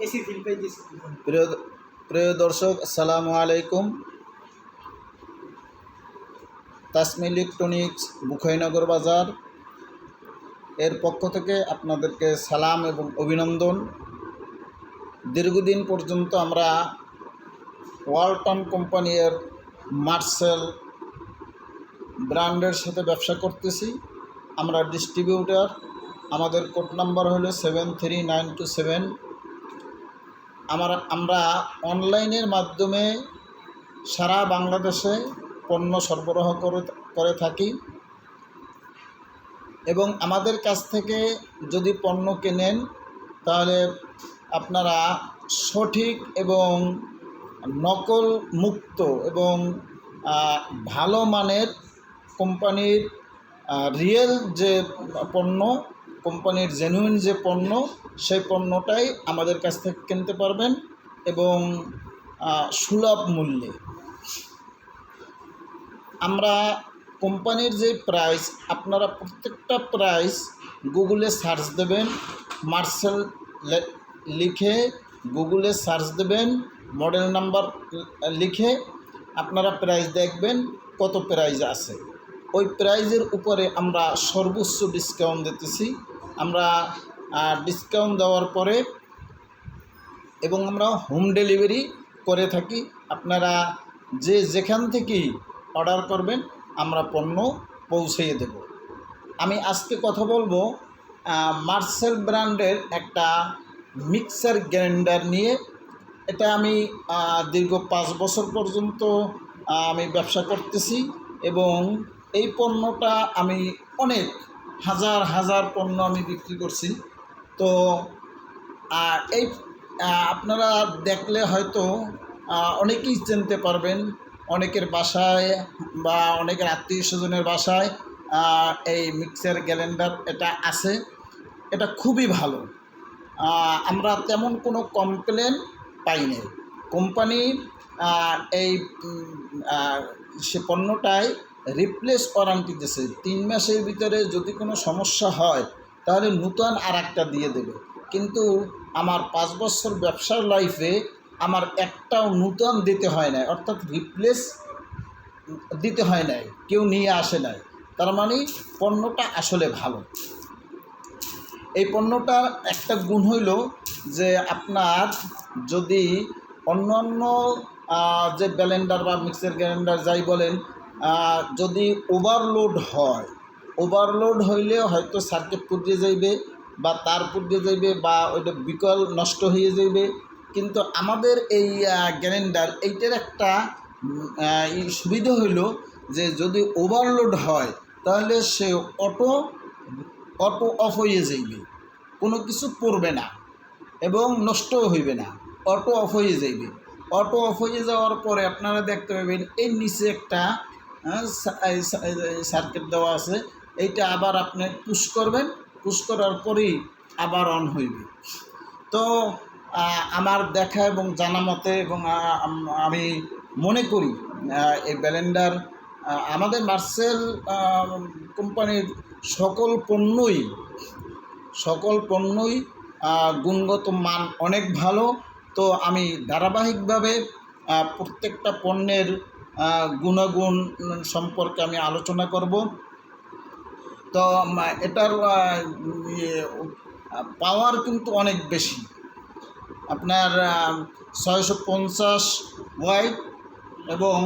AC feel পাইতেছি। প্রিয় প্রিয় দর্শক, আসসালামু আলাইকুম। তাসমি ইলেকট্রনিক্স, বুখাইনগর বাজার এর পক্ষ থেকে আপনাদেরকে সালাম এবং অভিনন্দন। দীর্ঘদিন পর্যন্ত আমরা ওয়ালটন কোম্পানির মার্সেল ব্র্যান্ডের সাথে ব্যবসা করতেছি। আমরা ডিস্ট্রিবিউটার। আমাদের কোড নাম্বার হলো 73927। আমরা অনলাইনের মাধ্যমে সারা বাংলাদেশে পণ্য সরবরাহ করে থাকি এবং আমাদের কাছ থেকে যদি পণ্য কেনেন তাহলে আপনারা সঠিক এবং নকল মুক্ত এবং ভালো মানের কোম্পানির রিয়েল যে পণ্য, কোম্পানির জেনুইন যে পণ্য, সেই পণ্যটাই আমাদের কাছ থেকে কিনতে পারবেন এবং সুলভ মূল্যে। আমরা কোম্পানির যে প্রাইস, আপনারা প্রত্যেকটা প্রাইস গুগলে সার্চ দেবেন, মার্সেল লিখে গুগলে সার্চ দেবেন, মডেল নাম্বার লিখে আপনারা প্রাইস দেখবেন কত প্রাইস আছে। ওই প্রাইজের উপরে আমরা সর্বোচ্চ ডিসকাউন্ট দিতেছি। আমরা ডিসকাউন্ট দেওয়ার পরে এবং আমরা হোম ডেলিভারি করে থাকি। আপনারা যেখান থেকেই অর্ডার করবেন আমরা পণ্য পৌঁছিয়ে দেব। আমি আজকে কথা বলবো মার্সেল ব্র্যান্ডের একটা মিক্সার গ্রাইন্ডার নিয়ে। এটা আমি দীর্ঘ 5 বছর পর্যন্ত আমি ব্যবসা করতেছি এবং এই পণ্যটা আমি অনেক হাজার হাজার পণ্য আমি বিক্রি করছি। তো এই আপনারা দেখলে হয়তো অনেকেই চিনতে পারবেন। অনেকের বাসায় বা অনেকের আত্মীয় স্বজনের বাসায় এই মিক্সার গ্রাইন্ডার এটা আছে। এটা খুবই ভালো। আমরা তেমন কোনো কমপ্লেন পাইনি। কোম্পানি এই সে পণ্যটায় রিপ্লেস ওয়ারেন্টি দিয়েছে। 3 মাসের ভিতরে যদি কোনো সমস্যা হয় তাহলে নূতন আর একটা দিয়ে দেবে। কিন্তু আমার 5 বছর ব্যবসার লাইফে আমার একটাও নূতন দিতে হয় নাই, অর্থাৎ রিপ্লেস দিতে হয় নাই, কেউ নিয়ে আসে নাই। তার মানে পণ্যটা আসলে ভালো। এই পণ্যটার একটা গুণ হইল যে আপনার যদি অন্য যে ব্লেন্ডার বা মিক্সার গ্রাইন্ডার যাই বলেন, যদি ওভারলোড হইলে হয়তো সার্কিট পুড়িয়ে যাইবে বা তার পুড়িয়ে যাইবে বা ওইটা বিকল নষ্ট হয়ে যাইবে। কিন্তু আমাদের এই গ্রাইন্ডার এইটার একটা সুবিধা হইল যে যদি ওভারলোড হয় তাহলে সে অটো অফ হয়ে যাইবে, কোনো কিছু পড়বে না এবং নষ্টও হইবে না, অটো অফ হয়ে যাইবে। অটো অফ হয়ে যাওয়ার পরে আপনারা দেখতে পাবেন এর নিচে একটা সার্কিট দেওয়া আছে। এইটা আবার আপনি পুশ করবেন, পুশ করার পরেই আবার অন হইবে। তো আমার দেখা এবং জানা মতে এবং আমি মনে করি এই ব্লেন্ডার আমাদের মার্সেল কোম্পানির সকল পণ্যই গুণগত মান অনেক ভালো। তো আমি ধারাবাহিকভাবে প্রত্যেকটা পণ্যের গুণাগুণ সম্পর্কে আমি আলোচনা করব। তো এটার পাওয়ার কিন্তু অনেক বেশি। আপনার 650 ওয়াট এবং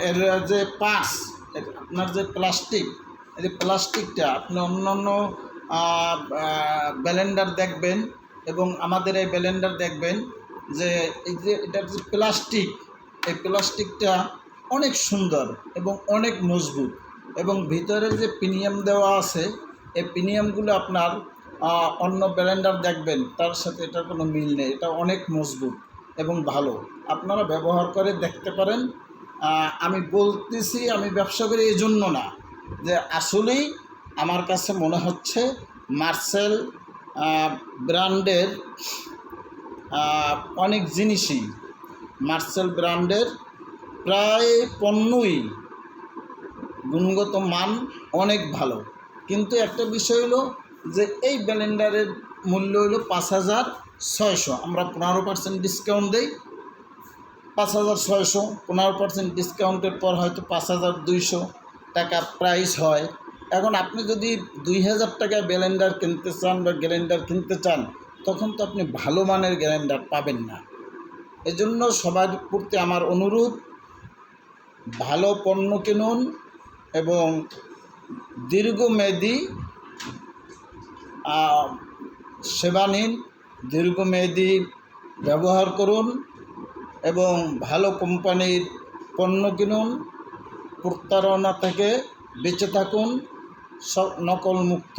এর যে পার্টস, আপনার যে প্লাস্টিকটা আপনি অন্যান্য ব্লেন্ডার দেখবেন এবং আমাদের এই ব্লেন্ডার দেখবেন যে এই যে এটার যে এই প্লাস্টিকটা অনেক সুন্দর এবং অনেক মজবুত এবং ভিতরের যে প্রিমিয়াম দেওয়া আছে, এই প্রিমিয়ামগুলো আপনার অন্য ব্লেন্ডার দেখবেন তার সাথে এটার কোনো মিল নেই। এটা অনেক মজবুত এবং ভালো, আপনারা ব্যবহার করে দেখতে পারেন। আমি বলতেছি আমি ব্যবসা করি এই জন্য না, যে আসলেই আমার কাছে মনে হচ্ছে মার্সেল ব্র্যান্ডের অনেক জিনিসই, মার্সেল ব্র্যান্ডের প্রায় পণ্যই গুণগত মান অনেক ভালো। কিন্তু একটা বিষয় হলো যে এই ব্লেন্ডারের মূল্য হলো 5,600। আমরা 15% ডিসকাউন্ট দিই, 5,600। 15% ডিসকাউন্টের পর হয়তো 5,200 টাকা প্রাইস হয়। এখন আপনি যদি 2,000 টাকায় ব্লেন্ডার কিনতে চান বা গ্রাইন্ডার কিনতে চান, তখন তো আপনি ভালো মানের গ্রাইন্ডার পাবেন না। এজন্য সবার প্রতি আমার অনুরোধ, ভালো পণ্য কিনুন এবং দীর্ঘমেয়াদী সেবা নিন, দীর্ঘমেয়াদী ব্যবহার করুন এবং ভালো কোম্পানির পণ্য কিনুন। প্রতারণা থেকে বেঁচে থাকুন। নকলমুক্ত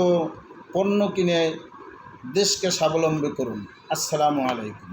পণ্য কিনে দেশকে স্বাবলম্বী করুন। আসসালামু আলাইকুম।